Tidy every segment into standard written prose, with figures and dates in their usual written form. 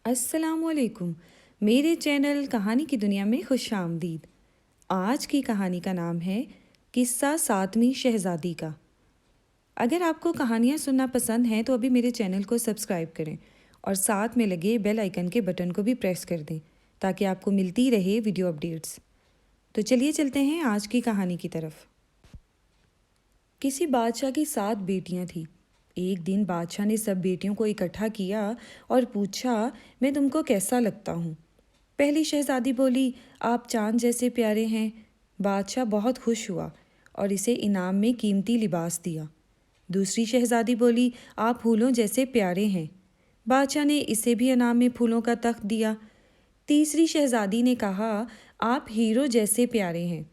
अस्सलाम वालेकुम। मेरे चैनल कहानी की दुनिया में खुश आमदीद। आज की कहानी का नाम है किस्सा सातवीं शहज़ादी का। अगर आपको कहानियाँ सुनना पसंद हैं तो अभी मेरे चैनल को सब्सक्राइब करें और साथ में लगे बेल आइकन के बटन को भी प्रेस कर दें ताकि आपको मिलती रहे वीडियो अपडेट्स। तो चलिए चलते हैं आज की कहानी की तरफ। किसी बादशाह की 7 बेटियां थीं। एक दिन बादशाह ने सब बेटियों को इकट्ठा किया और पूछा, मैं तुमको कैसा लगता हूँ? पहली शहजादी बोली, आप चांद जैसे प्यारे हैं। बादशाह बहुत खुश हुआ और इसे इनाम में कीमती लिबास दिया। दूसरी शहजादी बोली, आप फूलों जैसे प्यारे हैं। बादशाह ने इसे भी इनाम में फूलों का तख्त दिया। तीसरी शहजादी ने कहा, आप हीरो जैसे प्यारे हैं।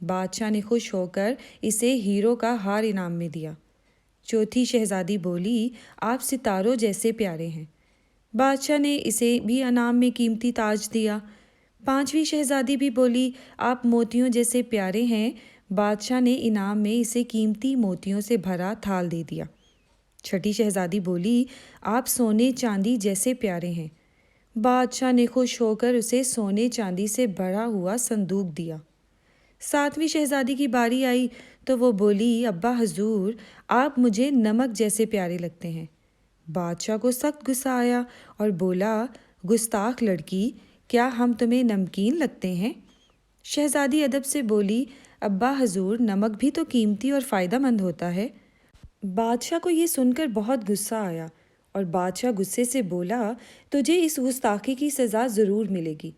बादशाह ने खुश होकर इसे हीरो का हार इनाम में दिया। चौथी शहजादी बोली, आप सितारों जैसे प्यारे हैं। बादशाह ने इसे भी इनाम में कीमती ताज दिया। पांचवी शहजादी भी बोली, आप मोतियों जैसे प्यारे हैं। बादशाह ने इनाम में इसे कीमती मोतियों से भरा थाल दे दिया। छठी शहजादी बोली, आप सोने चांदी जैसे प्यारे हैं। बादशाह ने खुश होकर उसे सोने चांदी से भरा हुआ संदूक दिया। सातवीं शहजादी की बारी आई तो वो बोली, अब्बा हजूर, आप मुझे नमक जैसे प्यारे लगते हैं। बादशाह को सख्त गुस्सा आया और बोला, गुस्ताख लड़की, क्या हम तुम्हें नमकीन लगते हैं? शहजादी अदब से बोली, अब्बा हजूर, नमक भी तो कीमती और फ़ायदेमंद होता है। बादशाह को ये सुनकर बहुत गुस्सा आया और बादशाह गुस्से से बोला, तुझे इस गुस्ताखी की सज़ा ज़रूर मिलेगी।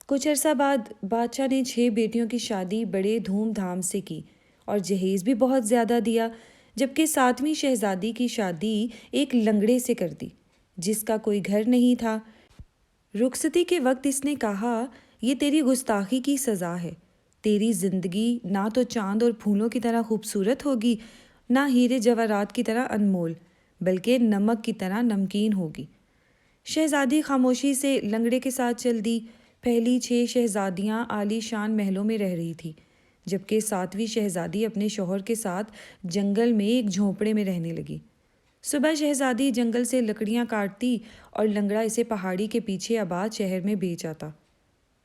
कुछ अरसा बाद बादशाह ने 6 बेटियों की शादी बड़े धूमधाम से की और जहेज़ भी बहुत ज़्यादा दिया, जबकि 7वीं शहजादी की शादी एक लंगड़े से कर दी जिसका कोई घर नहीं था। रुखसती के वक्त इसने कहा, ये तेरी गुस्ताखी की सज़ा है। तेरी ज़िंदगी ना तो चांद और फूलों की तरह खूबसूरत होगी, ना हीरे जवाहरात की तरह अनमोल, बल्कि नमक की तरह नमकीन होगी। शहजादी खामोशी से लंगड़े के साथ चल दी। पहली 6 शहजादियाँ आलीशान महलों में रह रही थी, जबकि 7वीं शहजादी अपने शौहर के साथ जंगल में एक झोंपड़े में रहने लगी। सुबह शहजादी जंगल से लकड़ियाँ काटती और लंगड़ा इसे पहाड़ी के पीछे आबाद शहर में बेच आता।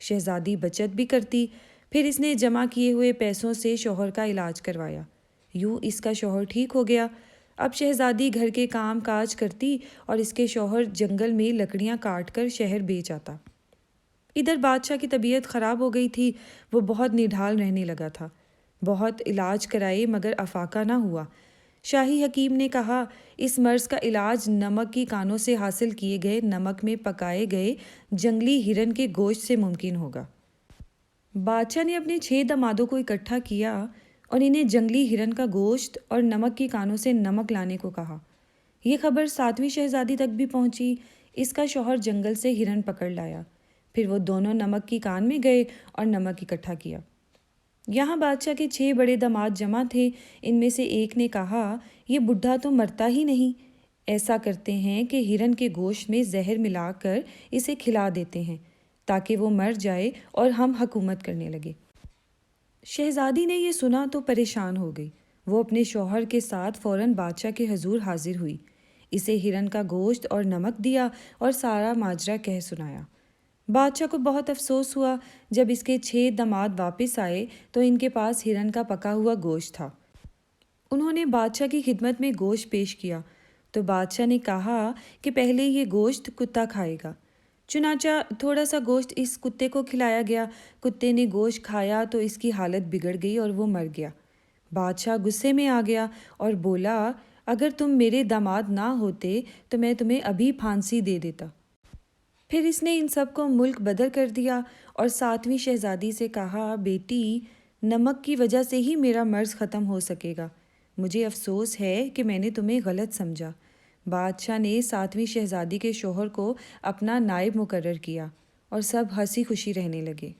शहजादी बचत भी करती। फिर इसने जमा किए हुए पैसों से शौहर का इलाज करवाया। यूँ इसका शौहर ठीक हो गया। अब शहजादी घर के काम काज करती और इसके शौहर जंगल में लकड़ियाँ काट कर शहर बेच आता। इधर बादशाह की तबीयत ख़राब हो गई थी। वो बहुत निढाल रहने लगा था। बहुत इलाज कराए मगर अफाका ना हुआ। शाही हकीम ने कहा, इस मर्ज़ का इलाज नमक की कानों से हासिल किए गए नमक में पकाए गए जंगली हिरन के गोश्त से मुमकिन होगा। बादशाह ने अपने 6 दामादों को इकट्ठा किया और इन्हें जंगली हिरन का गोश्त और नमक की कानों से नमक लाने को कहा। ये खबर 7वीं शहजादी तक भी पहुंची। इसका शौहर जंगल से हिरन पकड़ लाया। फिर वो दोनों नमक की कान में गए और नमक इकट्ठा किया। यहाँ बादशाह के 6 बड़े दामाद जमा थे। इनमें से एक ने कहा, ये बुढ़ा तो मरता ही नहीं। ऐसा करते हैं कि हिरन के गोश्त में जहर मिलाकर इसे खिला देते हैं ताकि वो मर जाए और हम हुकूमत करने लगे। शहजादी ने यह सुना तो परेशान हो गई। वो अपने शौहर के साथ फ़ौरन बादशाह के हजूर हाजिर हुई। इसे हिरन का गोश्त और नमक दिया और सारा माजरा कह सुनाया। बादशाह को बहुत अफसोस हुआ। जब इसके 6 दामाद वापस आए तो इनके पास हिरन का पका हुआ गोश्त था। उन्होंने बादशाह की खिदमत में गोश्त पेश किया तो बादशाह ने कहा कि पहले ये गोश्त कुत्ता खाएगा। चुनाचा थोड़ा सा गोश्त इस कुत्ते को खिलाया गया। कुत्ते ने गोश्त खाया तो इसकी हालत बिगड़ गई और वो मर गया। बादशाह गुस्से में आ गया और बोला, अगर तुम मेरे दामाद ना होते तो मैं तुम्हें अभी फांसी दे देता। फिर इसने इन सब को मुल्क बदर कर दिया और 7वीं शहजादी से कहा, बेटी, नमक की वजह से ही मेरा मर्ज़ ख़त्म हो सकेगा। मुझे अफसोस है कि मैंने तुम्हें गलत समझा। बादशाह ने 7वीं शहजादी के शौहर को अपना नायब मुकर्रर किया और सब हंसी खुशी रहने लगे।